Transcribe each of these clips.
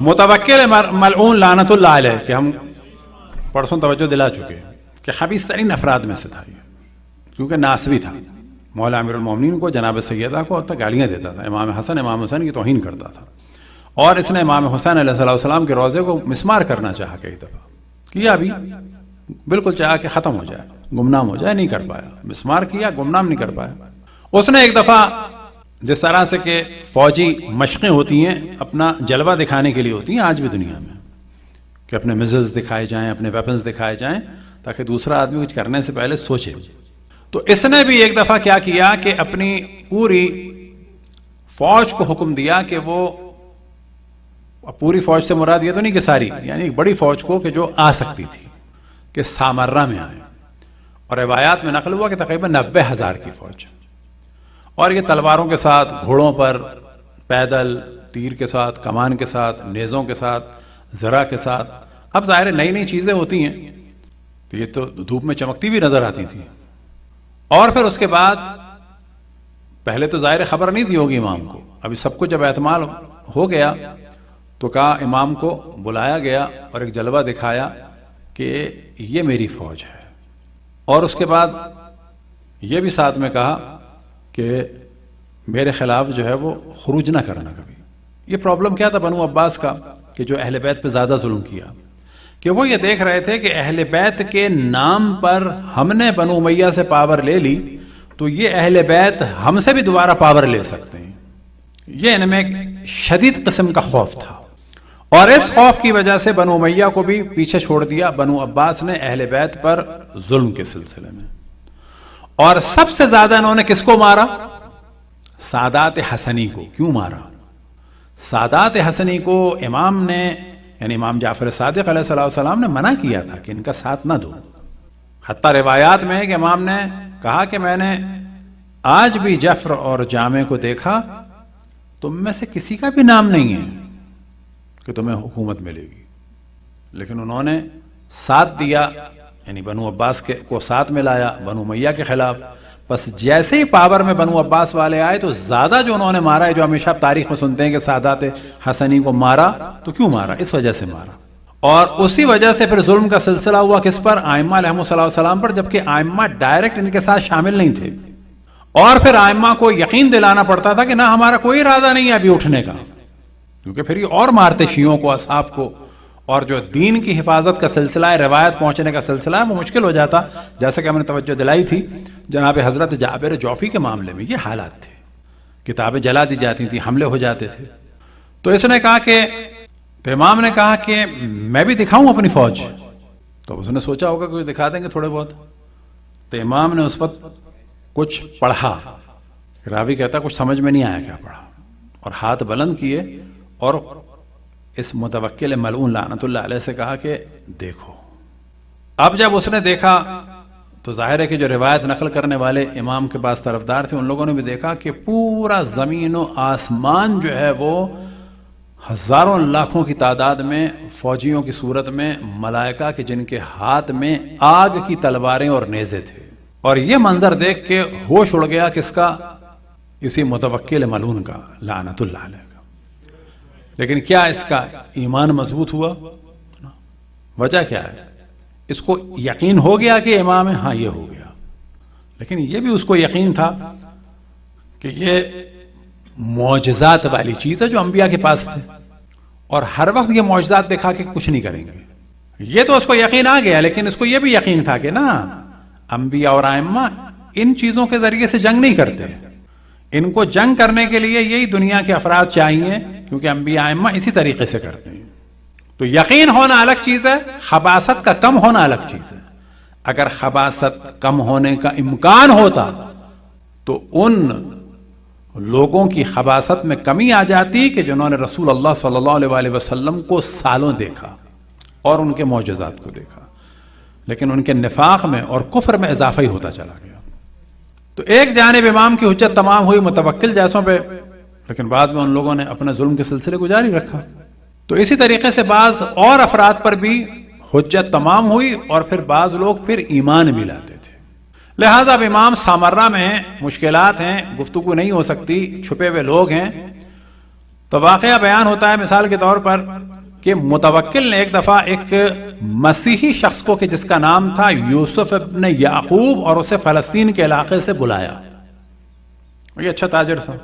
متوکل ملعون لعنت اللہ علیہ کہ ہم پرسوں توجہ دلا چکے ہیں کہ خبیث ترین افراد میں سے تھا یہ، کیونکہ ناسبی تھا، مولا امیر المومنین کو، جناب سیدہ کو تک گالیاں دیتا تھا، امام حسن امام حسین کی توہین کرتا تھا، اور اس نے امام حسین علیہ السلام کے روضے کو مسمار کرنا چاہا کئی دفعہ، کیا بھی بالکل چاہا کہ ختم ہو جائے، گمنام ہو جائے، نہیں کر پایا، مسمار کیا، گمنام نہیں کر پایا۔ اس نے ایک دفعہ جس طرح سے کہ فوجی مشقیں ہوتی ہیں اپنا جلوہ دکھانے کے لیے ہوتی ہیں آج بھی دنیا میں، کہ اپنے میزلز دکھائے جائیں، اپنے ویپنز دکھائے جائیں تاکہ دوسرا آدمی کچھ کرنے سے پہلے سوچے، تو اس نے بھی ایک دفعہ کیا کیا کہ اپنی پوری فوج کو حکم دیا کہ وہ، پوری فوج سے مراد یہ تو نہیں کہ ساری، یعنی ایک بڑی فوج کو کہ جو آ سکتی تھی کہ سامرہ میں آئے، اور روایات میں نقل ہوا کہ تقریباً 90,000 کی فوج، اور یہ تلواروں کے ساتھ، گھوڑوں پر، پیدل، تیر کے ساتھ، کمان کے ساتھ، نیزوں کے ساتھ، زرہ کے ساتھ۔ اب ظاہر نئی نئی چیزیں ہوتی ہیں تو یہ تو دھوپ میں چمکتی بھی نظر آتی تھیں، اور پھر اس کے بعد پہلے تو ظاہر خبر نہیں دی ہوگی امام کو، ابھی سب کچھ جب اعتماد ہو گیا تو کہا، امام کو بلایا گیا اور ایک جلوہ دکھایا کہ یہ میری فوج ہے، اور اس کے بعد یہ بھی ساتھ میں کہا کہ میرے خلاف جو ہے وہ خروج نہ کرنا کبھی۔ یہ پرابلم کیا تھا بنو عباس کا کہ جو اہل بیت پہ زیادہ ظلم کیا، کہ وہ یہ دیکھ رہے تھے کہ اہل بیت کے نام پر ہم نے بنو امیہ سے پاور لے لی تو یہ اہل بیت ہم سے بھی دوبارہ پاور لے سکتے ہیں، یہ ان میں ایک شدید قسم کا خوف تھا، اور اس خوف کی وجہ سے بنو امیہ کو بھی پیچھے چھوڑ دیا بنو عباس نے اہل بیت پر ظلم کے سلسلے میں۔ اور سب سے زیادہ انہوں نے کس کو مارا؟ سادات حسنی کو۔ کیوں مارا؟ سادات حسنی کو امام نے، یعنی امام جعفر صادق علیہ السلام نے منع کیا تھا کہ ان کا ساتھ نہ دو، حتیٰ روایات میں ہے کہ امام نے کہا کہ میں نے آج بھی جعفر اور جامع کو دیکھا، تم میں سے کسی کا بھی نام نہیں ہے کہ تمہیں حکومت ملے گی، لیکن انہوں نے ساتھ دیا، یعنی بنو عباس کو ساتھ میں لایا بنو امیہ کے خلاف۔ بس جیسے ہی پاور میں بنو عباس والے آئے تو زیادہ جو انہوں نے مارا ہے، جو ہمیشہ تاریخ میں سنتے ہیں کہ سادات حسنی کو مارا، تو کیوں مارا؟ اس وجہ سے مارا، اور اسی وجہ سے پھر ظلم کا سلسلہ ہوا کس پر؟ ائمہ علیہم السلام پر، جبکہ ائمہ ڈائریکٹ ان کے ساتھ شامل نہیں تھے، اور پھر ائمہ کو یقین دلانا پڑتا تھا کہ نہ ہمارا کوئی ارادہ نہیں ہے ابھی اٹھنے کا، کیونکہ پھر یہ اور مارتے شیعوں کو، اصحاب کو، اور جو دین کی حفاظت کا سلسلہ ہے، روایت پہنچنے کا سلسلہ ہے، وہ مشکل ہو جاتا، جیسا کہ ہم نے توجہ دلائی تھی جناب حضرت جابر جوفی کے معاملے میں یہ حالات تھے، کتابیں جلا دی جاتی تھیں، حملے ہو جاتے تھے۔ تو اس نے کہا کہ، تو امام نے کہا کہ میں بھی دکھاؤں اپنی فوج، تو اس نے سوچا ہوگا کہ دکھا دیں گے تھوڑے بہت، تو امام نے اس وقت کچھ پڑھا، راوی کہتا کچھ سمجھ میں نہیں آیا کیا پڑھا، اور ہاتھ بلند کیے اور اس متوکل ملعون لعنت اللہ علیہ سے کہا کہ دیکھو۔ اب جب اس نے دیکھا تو ظاہر ہے کہ جو روایت نقل کرنے والے امام کے پاس طرفدار تھے، ان لوگوں نے بھی دیکھا کہ پورا زمین و آسمان جو ہے وہ ہزاروں لاکھوں کی تعداد میں فوجیوں کی صورت میں ملائکہ کے جن کے ہاتھ میں آگ کی تلواریں اور نیزے تھے، اور یہ منظر دیکھ کے ہوش اڑ گیا کس کا؟ اسی متوکل ملعون کا لعنت اللہ علیہ کا۔ لیکن کیا اس کا ایمان مضبوط ہوا؟ وجہ کیا ہے؟ اس کو یقین ہو گیا کہ امام ہے، ہاں یہ ہو گیا، لیکن یہ بھی اس کو یقین تھا کہ یہ معجزات والی چیز ہے جو انبیاء کے پاس تھے، اور ہر وقت یہ معجزات دکھا کے کچھ نہیں کریں گے، یہ تو اس کو یقین آ گیا، لیکن اس کو یہ بھی یقین تھا کہ نا انبیاء اور ائمہ ان چیزوں کے ذریعے سے جنگ نہیں کرتے، ان کو جنگ کرنے کے لیے یہی دنیا کے افراد چاہیے، کیونکہ انبیاء ائمہ اسی طریقے سے کرتے ہیں۔ تو یقین ہونا الگ چیز ہے، خباثت کا کم ہونا الگ چیز ہے۔ اگر خباثت کم ہونے کا امکان ہوتا تو ان لوگوں کی خباثت میں کمی آ جاتی کہ جنہوں نے رسول اللہ صلی اللہ علیہ وسلم کو سالوں دیکھا اور ان کے معجزات کو دیکھا، لیکن ان کے نفاق میں اور کفر میں اضافہ ہی ہوتا چلا گیا۔ تو ایک جانب امام کی حجت تمام ہوئی متوکل جیسوں پہ، لیکن بعد میں ان لوگوں نے اپنے ظلم کے سلسلے کو جاری رکھا، تو اسی طریقے سے بعض اور افراد پر بھی حجت تمام ہوئی، اور پھر بعض لوگ پھر ایمان بھی لاتے تھے۔ لہٰذا اب امام سامرہ میں ہیں، مشکلات ہیں، گفتگو نہیں ہو سکتی، چھپے ہوئے لوگ ہیں، تو واقعہ بیان ہوتا ہے مثال کے طور پر کہ متوکل نے ایک دفعہ ایک مسیحی شخص کو کہ جس کا نام تھا یوسف ابن یعقوب اور اسے فلسطین کے علاقے سے بلایا. یہ اچھا تاجر تھا.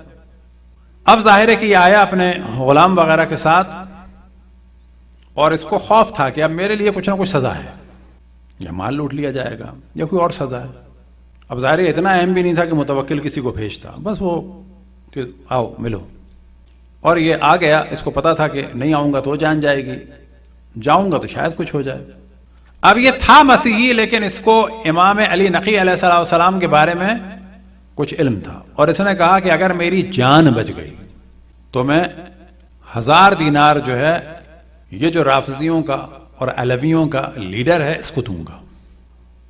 اب ظاہر ہے کہ یہ آیا اپنے غلام وغیرہ کے ساتھ اور اس کو خوف تھا کہ اب میرے لیے کچھ نہ کچھ سزا ہے، یا مال لوٹ لیا جائے گا یا کوئی اور سزا ہے. اب ظاہر ہے اتنا اہم بھی نہیں تھا کہ متوکل کسی کو بھیجتا، بس وہ کہ آؤ ملو. اور یہ آ گیا، اس کو پتا تھا کہ نہیں آؤں گا تو جان جائے گی، جاؤں گا تو شاید کچھ ہو جائے. اب یہ تھا مسیحی، لیکن اس کو امام علی نقی علیہ السلام کے بارے میں کچھ علم تھا، اور اس نے کہا کہ اگر میری جان بچ گئی تو میں 1000 دینار جو ہے یہ جو رافضیوں کا اور علویوں کا لیڈر ہے اس کو دوں گا.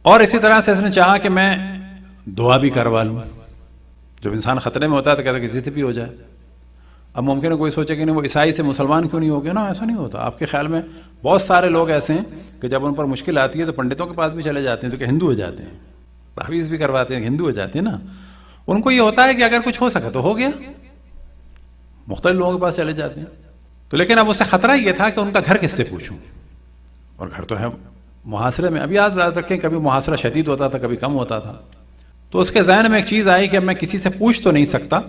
اور اسی طرح سے اس نے چاہا کہ میں دعا بھی کروا لوں. جب انسان خطرے میں ہوتا ہے تو کہتا ہے کسی سے بھی ہو جائے. اب ممکن ہے کوئی سوچے کہ نہیں وہ عیسائی سے مسلمان کیوں نہیں ہو گیا. نا ایسا نہیں ہوتا. آپ کے خیال میں بہت سارے لوگ ایسے ہیں کہ جب ان پر مشکل آتی ہے تو پنڈتوں کے پاس بھی چلے جاتے ہیں تو کہ ہندو ہو جاتے ہیں، تحویز بھی کرواتے ہیں، ہندو ہو جاتے ہیں نا. ان کو یہ ہوتا ہے کہ اگر کچھ ہو سکا تو ہو گیا، مختلف لوگوں کے پاس چلے جاتے ہیں. تو لیکن اب اسے خطرہ یہ تھا کہ ان کا گھر کس سے پوچھوں، اور گھر تو ہے محاصرے میں. اب یاد رکھیں کبھی محاصرہ شدید ہوتا تھا کبھی کم ہوتا تھا. تو اس کے ذہن میں ایک چیز آئی کہ اب میں کسی سے پوچھ تو نہیں سکتا،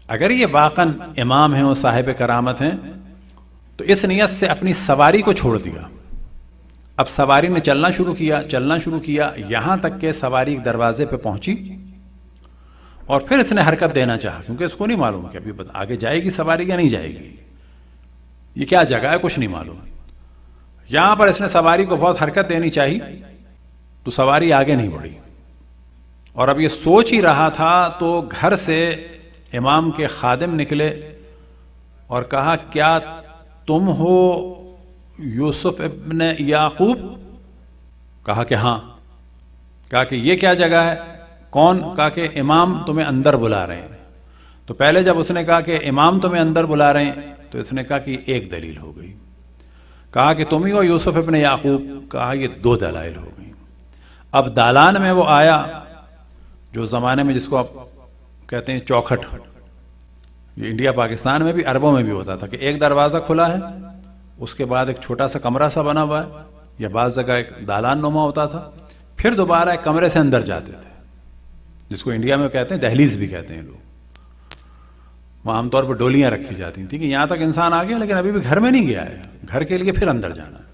اگر یہ واقعاً امام ہیں اور صاحب کرامت ہیں تو اس نیت سے اپنی سواری کو چھوڑ دیا. اب سواری نے چلنا شروع کیا یہاں تک کہ سواری ایک دروازے پہ پہنچی، اور پھر اس نے حرکت دینا چاہا کیونکہ اس کو نہیں معلوم کہ ابھی آگے جائے گی سواری یا نہیں جائے گی، یہ کیا جگہ ہے کچھ نہیں معلوم. یہاں پر اس نے سواری کو بہت حرکت دینی چاہی تو سواری آگے نہیں بڑھی. اور اب یہ سوچ ہی رہا تھا تو گھر سے امام کے خادم نکلے اور کہا کیا تم ہو یوسف ابن یعقوب؟ کہا کہ ہاں. کہا کہ یہ کیا جگہ ہے؟ کون؟ کہا کہ امام تمہیں اندر بلا رہے ہیں. تو پہلے جب اس نے کہا کہ امام تمہیں اندر بلا رہے ہیں تو اس نے کہا کہ ایک دلیل ہو گئی. کہا کہ تم ہی ہو یوسف ابن یعقوب؟ کہا یہ 2 دلائل ہو گئی. اب دالان میں وہ آیا جو زمانے میں جس کو آپ کہتے ہیں چوکھٹ، یہ انڈیا پاکستان میں بھی عربوں میں بھی ہوتا تھا کہ ایک دروازہ کھلا ہے، اس کے بعد ایک چھوٹا سا کمرہ سا بنا ہوا ہے، یا بعض جگہ ایک دالان نما ہوتا تھا، پھر دوبارہ ایک کمرے سے اندر جاتے تھے جس کو انڈیا میں کہتے ہیں دہلیز بھی کہتے ہیں لوگ. وہاں عام طور پر ڈولیاں رکھی جاتی تھیں کہ یہاں تک انسان آ گیا لیکن ابھی بھی گھر میں نہیں گیا ہے، گھر کے لیے پھر اندر جانا ہے.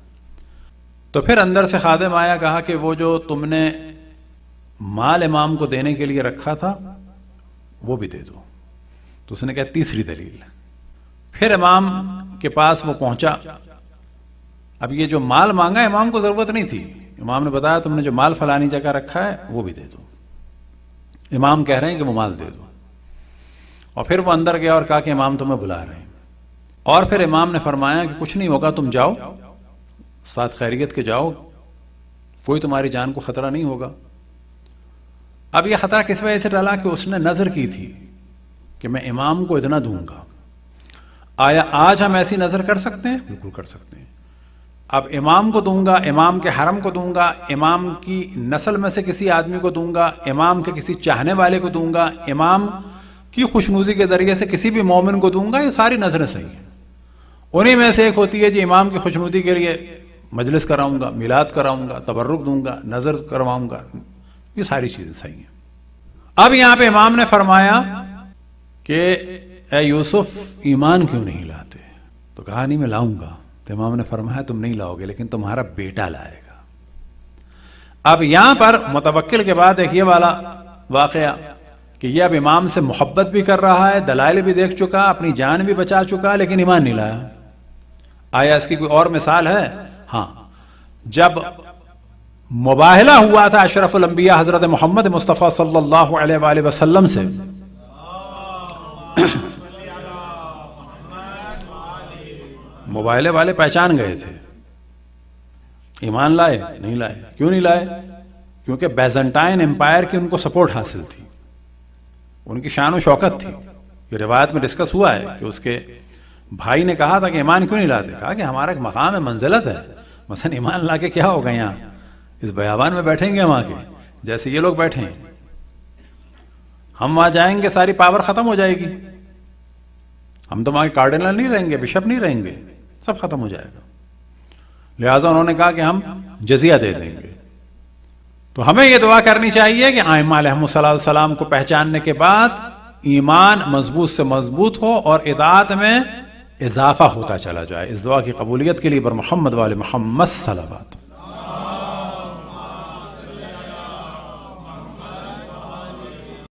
تو پھر اندر سے خادم آیا، کہا کہ وہ جو تم نے مال امام کو دینے کے لیے رکھا تھا وہ بھی دے دو. تو اس نے کہا تیسری دلیل. پھر امام کے پاس وہ پہنچا. اب یہ جو مال مانگا امام کو ضرورت نہیں تھی، امام نے بتایا تم نے جو مال فلانی جگہ رکھا ہے وہ بھی دے دو. امام کہہ رہے ہیں کہ وہ مال دے دو. اور پھر وہ اندر گیا اور کہا کہ امام تمہیں بلا رہے ہیں. اور پھر امام نے فرمایا کہ کچھ نہیں ہوگا، تم جاؤ ساتھ خیریت کے جاؤ، کوئی تمہاری جان کو خطرہ نہیں ہوگا. اب یہ خطرہ کس وجہ سے ڈالا کہ اس نے نظر کی تھی کہ میں امام کو اتنا دوں گا. آیا آج ہم ایسی نظر کر سکتے ہیں؟ بالکل کر سکتے ہیں. اب امام کو دوں گا، امام کے حرم کو دوں گا، امام کی نسل میں سے کسی آدمی کو دوں گا، امام کے کسی چاہنے والے کو دوں گا، امام کی خوشنودی کے ذریعے سے کسی بھی مومن کو دوں گا. یہ ساری نظریں صحیح ہیں. انہی میں سے ایک ہوتی ہے جی امام کی خوشنودی کے لیے مجلس کراؤں گا، میلاد کراؤں گا، تبرک دوں گا، نظر کرواؤں گا. یہ ساری چیزیں صحیح ہیں. اب یہاں پہ امام نے فرمایا کہ اے یوسف ایمان کیوں نہیں لاتے؟ تو کہا نہیں میں لاؤں گا. تو امام نے فرمایا تم نہیں لاؤ گے لیکن تمہارا بیٹا لائے گا. اب یہاں پر متوکل کے بعد ایک یہ والا واقعہ کہ یہ اب امام سے محبت بھی کر رہا ہے، دلائل بھی دیکھ چکا، اپنی جان بھی بچا چکا، لیکن ایمان نہیں لایا. آیا اس کی کوئی اور مثال ہے؟ ہاں، جب مباہلہ ہوا تھا اشرف الانبیاء حضرت محمد مصطفیٰ صلی اللہ علیہ وآلہ وسلم سے، مباہلے والے پہچان گئے تھے. ایمان لائے؟ نہیں لائے. کیوں نہیں لائے؟ کیونکہ بیزنٹائن امپائر کی ان کو سپورٹ حاصل تھی، ان کی شان و شوکت تھی. یہ روایت میں ڈسکس ہوا ہے کہ اس کے بھائی نے کہا تھا کہ ایمان کیوں نہیں لاتے؟ کہا کہ ہمارا ایک مقام ہے، منزلت ہے، مثلا ایمان لا کے کیا ہوگا؟ یہاں اس بیابان میں بیٹھیں گے ہم آ کے جیسے یہ لوگ بیٹھے ہیں، ہم وہاں جائیں گے ساری پاور ختم ہو جائے گی، ہم تو وہاں کارڈنل نہیں رہیں گے، بشپ نہیں رہیں گے، سب ختم ہو جائے گا. لہٰذا انہوں نے کہا کہ ہم جزیہ دے دیں گے. تو ہمیں یہ دعا کرنی چاہیے کہ ائمہ علیہم السلام کو پہچاننے کے بعد ایمان مضبوط سے مضبوط ہو اور اطاعت میں اضافہ ہوتا چلا جائے. اس دعا کی قبولیت کے لیے بر محمد وآل محمد صلوات.